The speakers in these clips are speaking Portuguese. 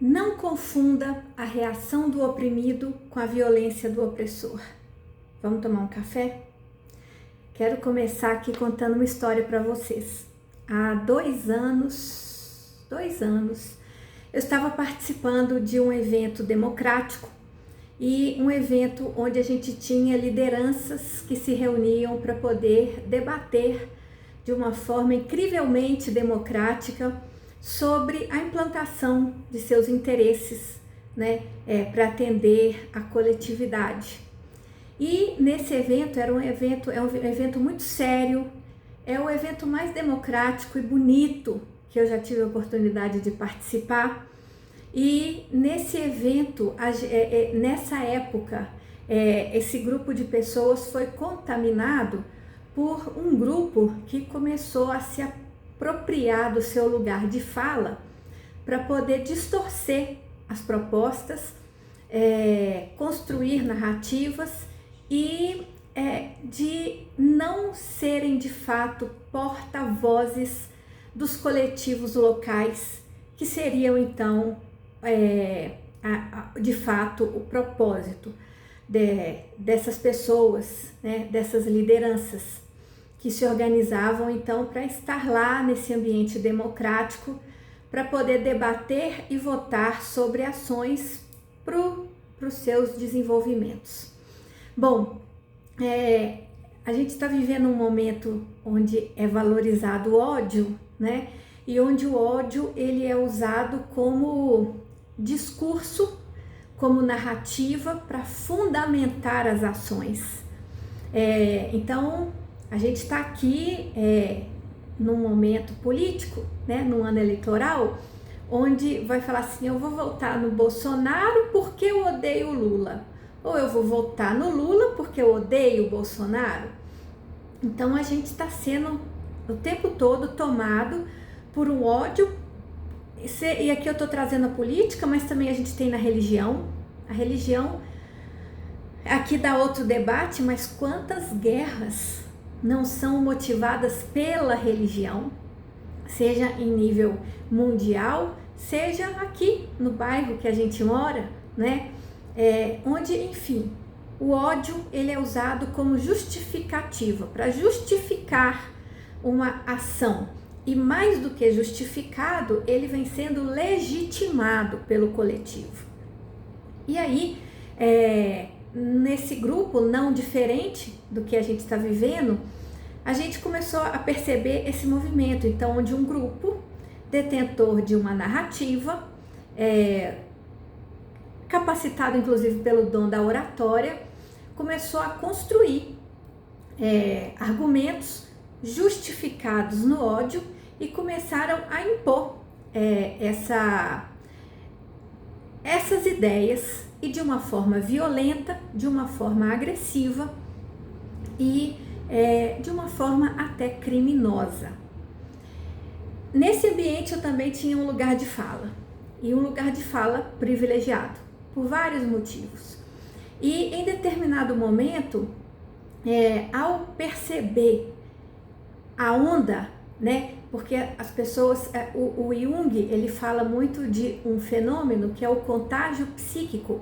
Não confunda a reação do oprimido com a violência do opressor. Vamos tomar um café? Quero começar aqui contando uma história para vocês. Há 2 anos, eu estava participando de um evento democrático e um evento onde a gente tinha lideranças que se reuniam para poder debater de uma forma incrivelmente democrática sobre a implantação de seus interesses, para atender a coletividade. E nesse evento, é um evento muito sério, é o evento mais democrático e bonito que eu já tive a oportunidade de participar. E nesse evento, nessa época, esse grupo de pessoas foi contaminado por um grupo que começou a se apropriar do seu lugar de fala para poder distorcer as propostas, construir narrativas e de não serem de fato porta-vozes dos coletivos locais, que seriam então de fato o propósito dessas pessoas, dessas lideranças que se organizavam então para estar lá nesse ambiente democrático, para poder debater e votar sobre ações para os seus desenvolvimentos. Bom, a gente está vivendo um momento onde é valorizado o ódio, e onde o ódio ele é usado como discurso, como narrativa para fundamentar as ações. Então, a gente está aqui num momento político, num ano eleitoral, onde vai falar assim, eu vou votar no Bolsonaro porque eu odeio o Lula, ou eu vou votar no Lula porque eu odeio o Bolsonaro. Então a gente está sendo o tempo todo tomado por um ódio, e aqui eu estou trazendo a política, mas também a gente tem na religião. A religião, aqui dá outro debate, mas quantas guerras não são motivadas pela religião, seja em nível mundial, seja aqui no bairro que a gente mora, onde, enfim, o ódio ele é usado como justificativa, para justificar uma ação, e mais do que justificado, ele vem sendo legitimado pelo coletivo. E aí, nesse grupo não diferente do que a gente está vivendo, a gente começou a perceber esse movimento, então, onde um grupo detentor de uma narrativa, capacitado inclusive pelo dom da oratória, começou a construir argumentos justificados no ódio e começaram a impor essas ideias, e de uma forma violenta, de uma forma agressiva e de uma forma até criminosa. Nesse ambiente eu também tinha um lugar de fala, e um lugar de fala privilegiado, por vários motivos. E em determinado momento, ao perceber a onda, porque as pessoas, o Jung, ele fala muito de um fenômeno que é o contágio psíquico.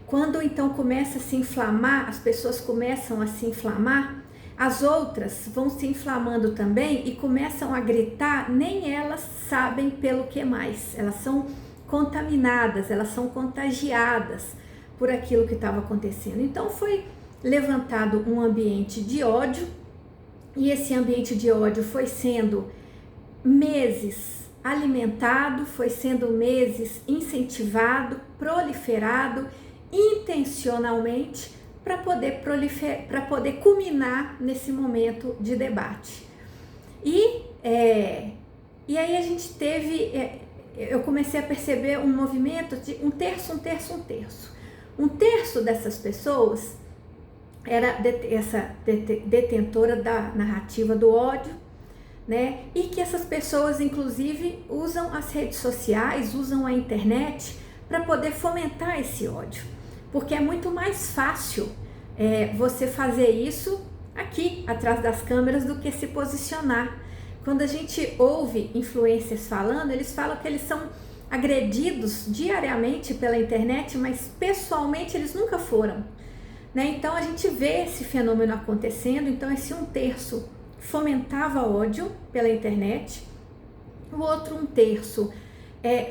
Quando então começa a se inflamar, as pessoas começam a se inflamar, as outras vão se inflamando também e começam a gritar, nem elas sabem pelo que mais, elas são contaminadas, elas são contagiadas por aquilo que estava acontecendo. Então foi levantado um ambiente de ódio, e esse ambiente de ódio foi sendo meses alimentado, foi sendo meses incentivado, proliferado intencionalmente para poder culminar nesse momento de debate. E aí a gente teve, eu comecei a perceber um movimento de um terço. Um terço dessas pessoas era essa detentora da narrativa do ódio, e que essas pessoas inclusive usam as redes sociais, usam a internet para poder fomentar esse ódio, porque é muito mais fácil você fazer isso aqui atrás das câmeras do que se posicionar. Quando a gente ouve influencers falando, eles falam que eles são agredidos diariamente pela internet, mas pessoalmente eles nunca foram, né? Então a gente vê esse fenômeno acontecendo. Então esse 1/3 fomentava ódio pela internet, o outro 1/3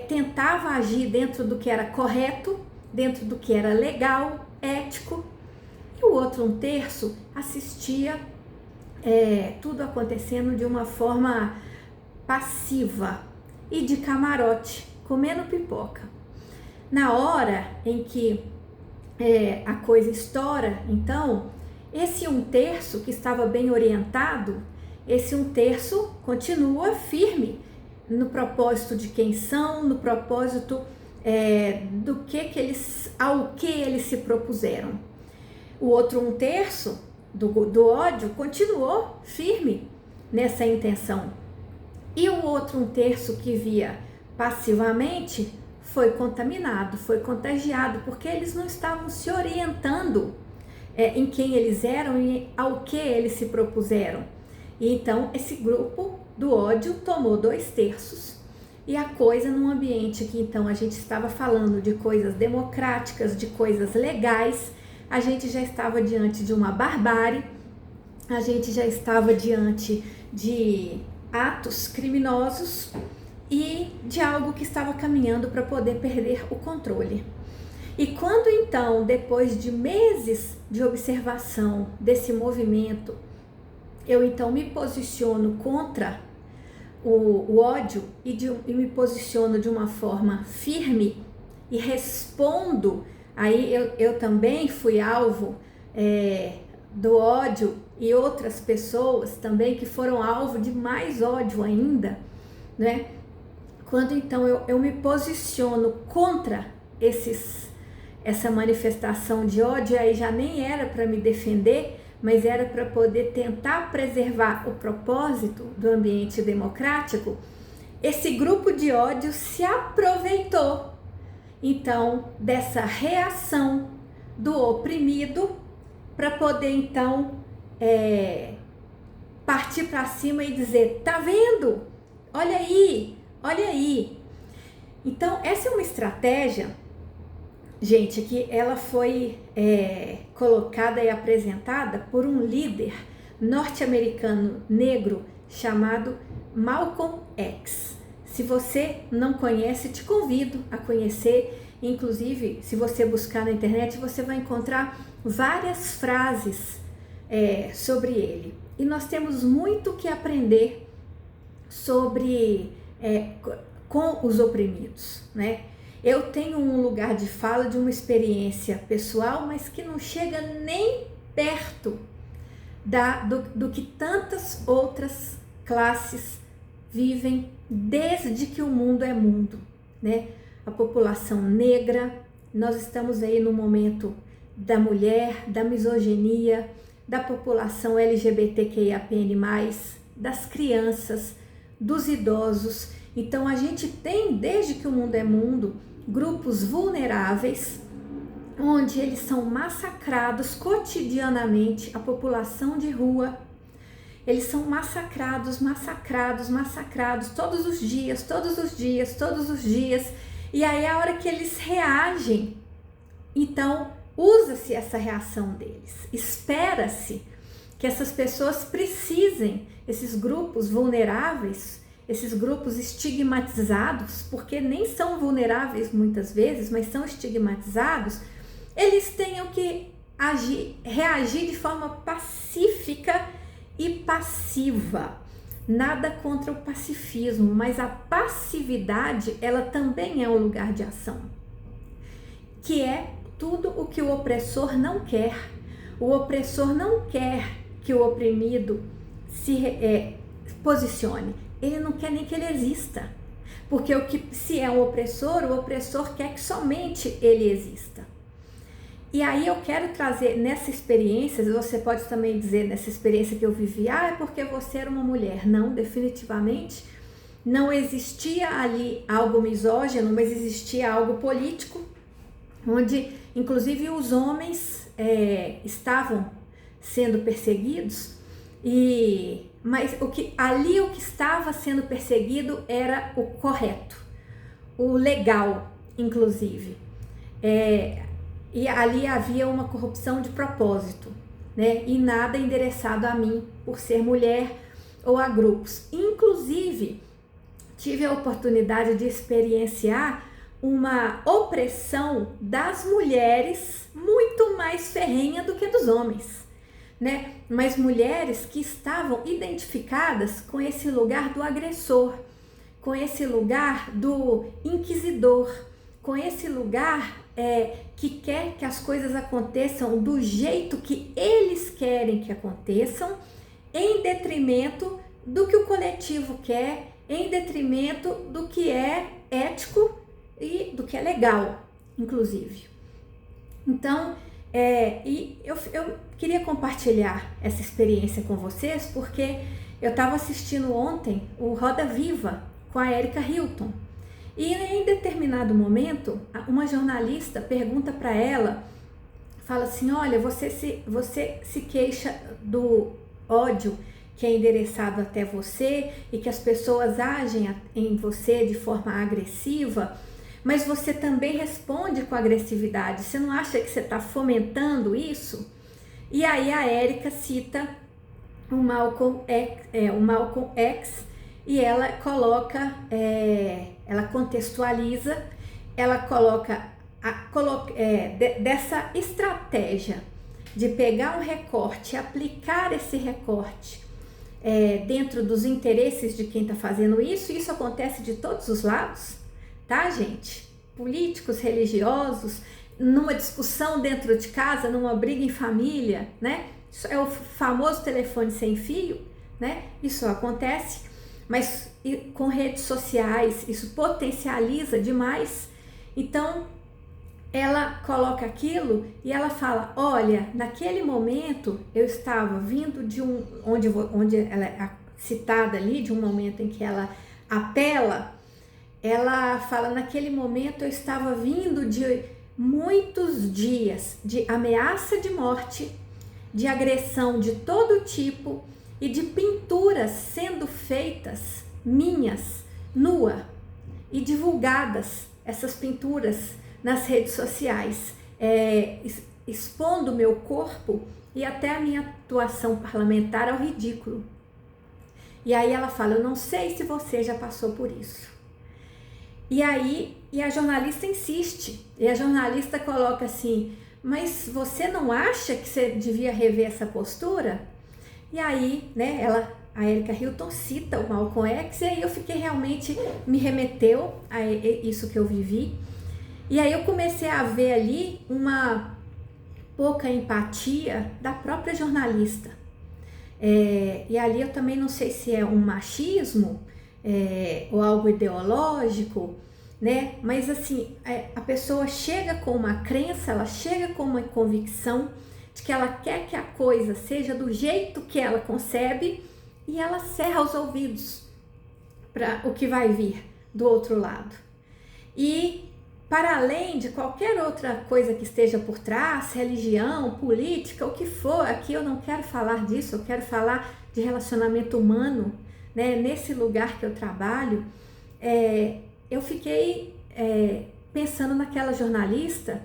tentava agir dentro do que era correto, dentro do que era legal, ético, e o outro 1/3 assistia tudo acontecendo de uma forma passiva e de camarote, comendo pipoca. Na hora em que a coisa estoura, então, esse 1/3 que estava bem orientado, esse 1/3 continua firme no propósito de quem são, no propósito ao que eles se propuseram. O outro 1/3 do ódio continuou firme nessa intenção. E o outro 1/3 que via passivamente foi contaminado, foi contagiado, porque eles não estavam se orientando em quem eles eram e ao que eles se propuseram. E então esse grupo do ódio tomou 2/3. E a coisa, num ambiente que então a gente estava falando de coisas democráticas, de coisas legais, a gente já estava diante de uma barbárie, a gente já estava diante de atos criminosos e de algo que estava caminhando para poder perder o controle. E quando então, depois de meses de observação desse movimento, eu então me posiciono contra o ódio e me posiciono de uma forma firme e respondo, aí eu também fui alvo do ódio e outras pessoas também que foram alvo de mais ódio ainda, né? Quando então eu me posiciono contra essa manifestação de ódio, aí já nem era para me defender, mas era para poder tentar preservar o propósito do ambiente democrático. Esse grupo de ódio se aproveitou, então, dessa reação do oprimido para poder, então, partir para cima e dizer: tá vendo? Olha aí, olha aí. Então, essa é uma estratégia, gente, que ela foi colocada e apresentada por um líder norte-americano negro chamado Malcolm X. Se você não conhece, te convido a conhecer. Inclusive, se você buscar na internet, você vai encontrar várias frases sobre ele. E nós temos muito que aprender sobre com os oprimidos, né? Eu tenho um lugar de fala de uma experiência pessoal, mas que não chega nem perto do que tantas outras classes vivem desde que o mundo é mundo, né? A população negra, nós estamos aí no momento da mulher, da misoginia, da população LGBTQIAPN+, das crianças, dos idosos. Então a gente tem, desde que o mundo é mundo, grupos vulneráveis, onde eles são massacrados cotidianamente, a população de rua, eles são massacrados todos os dias, e aí a hora que eles reagem, então usa-se essa reação deles, espera-se que essas pessoas precisem, esses grupos vulneráveis, esses grupos estigmatizados, porque nem são vulneráveis muitas vezes, mas são estigmatizados, eles tenham que reagir de forma pacífica e passiva. Nada contra o pacifismo, mas a passividade, ela também é um lugar de ação, que é tudo o que o opressor não quer. O opressor não quer que o oprimido se posicione. Ele não quer nem que ele exista, porque se é um opressor, o opressor quer que somente ele exista. E aí eu quero trazer nessa experiência, você pode também dizer nessa experiência que eu vivi, é porque você era uma mulher. Não, definitivamente não existia ali algo misógino, mas existia algo político, onde inclusive os homens estavam sendo perseguidos, mas o que estava sendo perseguido era o correto. o legal, inclusive. E ali havia uma corrupção de propósito, né? E nada endereçado a mim por ser mulher ou a grupos. Inclusive, tive a oportunidade de experienciar uma opressão das mulheres muito mais ferrenha do que dos homens, né? Mas mulheres que estavam identificadas com esse lugar do agressor, com esse lugar do inquisidor, com esse lugar que quer que as coisas aconteçam do jeito que eles querem que aconteçam, em detrimento do que o coletivo quer, em detrimento do que é ético e do que é legal, inclusive. Então, e eu queria compartilhar essa experiência com vocês, porque eu estava assistindo ontem o Roda Viva com a Erika Hilton, e em determinado momento, uma jornalista pergunta para ela, fala assim, olha, você se queixa do ódio que é endereçado até você e que as pessoas agem em você de forma agressiva, mas você também responde com agressividade. Você não acha que você está fomentando isso? E aí a Erika cita o Malcolm X e ela coloca, ela contextualiza, ela coloca dessa estratégia de pegar um recorte, aplicar esse recorte dentro dos interesses de quem está fazendo isso. Isso acontece de todos os lados, tá, gente? Políticos, religiosos, numa discussão dentro de casa, numa briga em família, né? Isso é o famoso telefone sem fio, né? Isso acontece, mas com redes sociais isso potencializa demais. Então ela coloca aquilo e ela fala, olha, naquele momento eu estava vindo de onde ela é citada ali, de um momento em que ela apela. Ela fala, naquele momento eu estava vindo de muitos dias de ameaça de morte, de agressão de todo tipo e de pinturas sendo feitas minhas, nua, e divulgadas essas pinturas nas redes sociais, expondo meu corpo e até a minha atuação parlamentar ao ridículo. E aí ela fala, eu não sei se você já passou por isso. E a jornalista insiste, e a jornalista coloca assim, mas você não acha que você devia rever essa postura? E aí, né, a Erika Hilton cita o Malcolm X, e aí eu fiquei realmente, me remeteu a isso que eu vivi. E aí eu comecei a ver ali uma pouca empatia da própria jornalista. E ali eu também não sei se é um machismo, ou algo ideológico, né? Mas assim, a pessoa chega com uma crença, ela chega com uma convicção de que ela quer que a coisa seja do jeito que ela concebe e ela cerra os ouvidos para o que vai vir do outro lado. E para além de qualquer outra coisa que esteja por trás, religião, política, o que for, aqui eu não quero falar disso, eu quero falar de relacionamento humano, né? Nesse lugar que eu trabalho, eu fiquei pensando naquela jornalista,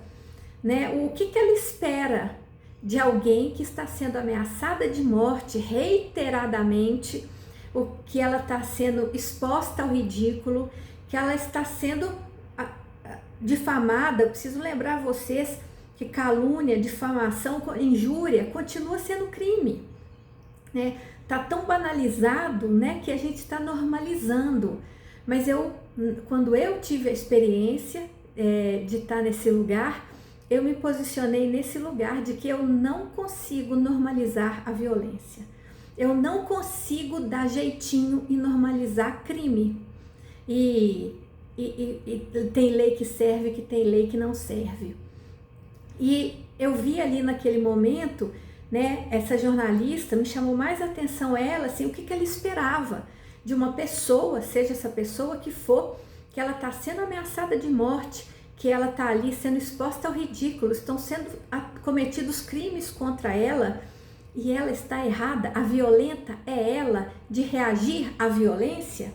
né? O que ela espera de alguém que está sendo ameaçada de morte reiteradamente, o que ela está sendo exposta ao ridículo, que ela está sendo difamada. Eu preciso lembrar vocês que calúnia, difamação, injúria continua sendo crime, né? Tá tão banalizado, né, que a gente está normalizando. Mas quando eu tive a experiência de estar nesse lugar, eu me posicionei nesse lugar de que eu não consigo normalizar a violência. Eu não consigo dar jeitinho e normalizar crime. E tem lei que serve, que tem lei que não serve. E eu vi ali naquele momento, né, essa jornalista, me chamou mais atenção ela, assim, o que ela esperava de uma pessoa, seja essa pessoa que for, que ela está sendo ameaçada de morte, que ela está ali sendo exposta ao ridículo, estão sendo cometidos crimes contra ela e ela está errada. A violenta é ela de reagir à violência,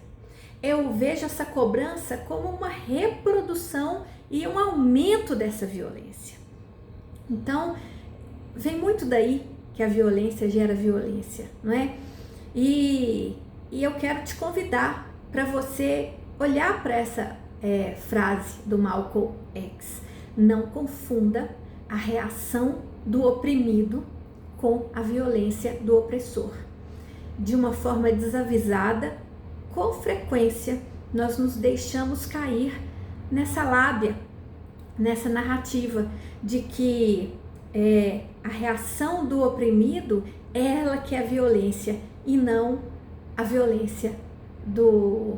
eu vejo essa cobrança como uma reprodução e um aumento dessa violência. Então, vem muito daí que a violência gera violência, não é? E eu quero te convidar para você olhar para essa frase do Malcolm X. Não confunda a reação do oprimido com a violência do opressor. De uma forma desavisada, com frequência, nós nos deixamos cair nessa lábia, nessa narrativa de que a reação do oprimido é ela que é a violência e não a violência do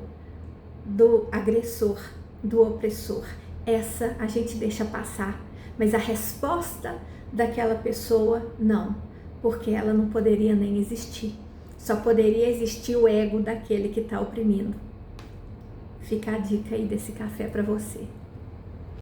agressor, do opressor. Essa a gente deixa passar, mas a resposta daquela pessoa não, porque ela não poderia nem existir. Só poderia existir o ego daquele que está oprimindo. Fica a dica aí desse café para você.